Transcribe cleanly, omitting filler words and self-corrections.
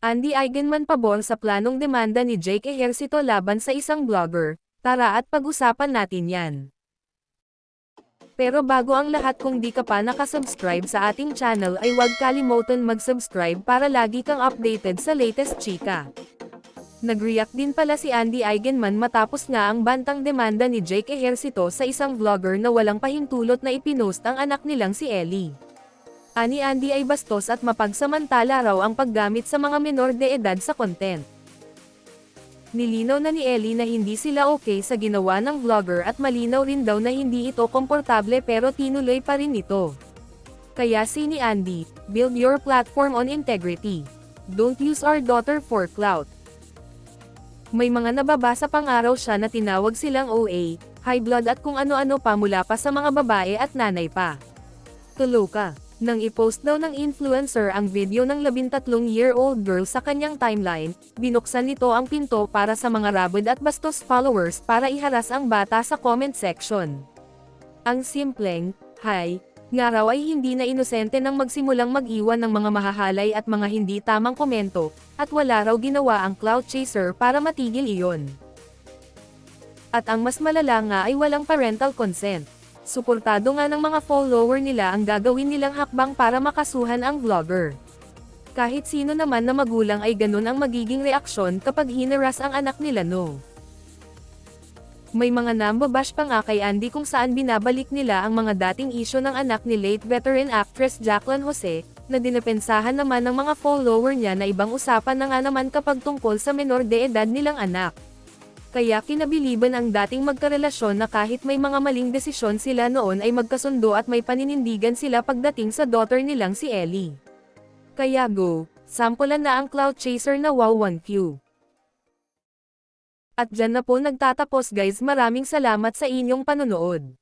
Andy Eigenman pabor sa planong demanda ni Jake Ejercito laban sa isang vlogger. Tara at pag-usapan natin yan. Pero bago ang lahat, kung di ka pa nakasubscribe sa ating channel ay huwag kalimutan mag-subscribe para lagi kang updated sa latest chika. Nag-react din pala si Andy Eigenman matapos nga ang bantang demanda ni Jake Ejercito sa isang vlogger na walang pahintulot na ipinost ang anak nilang si Ellie. Ani Andy ay bastos at mapagsamantala raw ang paggamit sa mga menor de edad sa content. Nilinaw na ni Ellie na hindi sila okay sa ginawa ng vlogger at malinaw rin daw na hindi ito komportable pero tinuloy pa rin ito. Kaya si ni Andy, build your platform on integrity. Don't use our daughter for clout. May mga nababasa pang araw siya na tinawag silang OA, high blood at kung ano-ano pa mula pa sa mga babae at nanay pa. Tulo ka. Nang i-post daw ng influencer ang video ng 13-year-old girl sa kanyang timeline, binuksan nito ang pinto para sa mga rabid at bastos followers para iharas ang bata sa comment section. Ang simpleng, "Hi," nga raw ay hindi na inosente nang magsimulang mag-iwan ng mga mahahalay at mga hindi tamang komento, at wala raw ginawa ang clout chaser para matigil iyon. At ang mas malala nga ay walang parental consent. Suportado nga ng mga follower nila ang gagawin nilang hakbang para makasuhan ang vlogger. Kahit sino naman na magulang ay ganun ang magiging reaksyon kapag hinaras ang anak nila, no? May mga nambabash pa nga kay Andy kung saan binabalik nila ang mga dating isyo ng anak ni late veteran actress Jacqueline Jose, na dinapensahan naman ng mga follower niya na ibang usapan na nga naman kapag tungkol sa menor de edad nilang anak. Kaya kinabiliban ang dating magkarelasyon na kahit may mga maling desisyon sila noon ay magkasundo at may paninindigan sila pagdating sa daughter nilang si Ellie. Kaya go, sampulan na ang clout chaser na wow 1Q. At dyan na po nagtatapos guys, maraming salamat sa inyong panonood.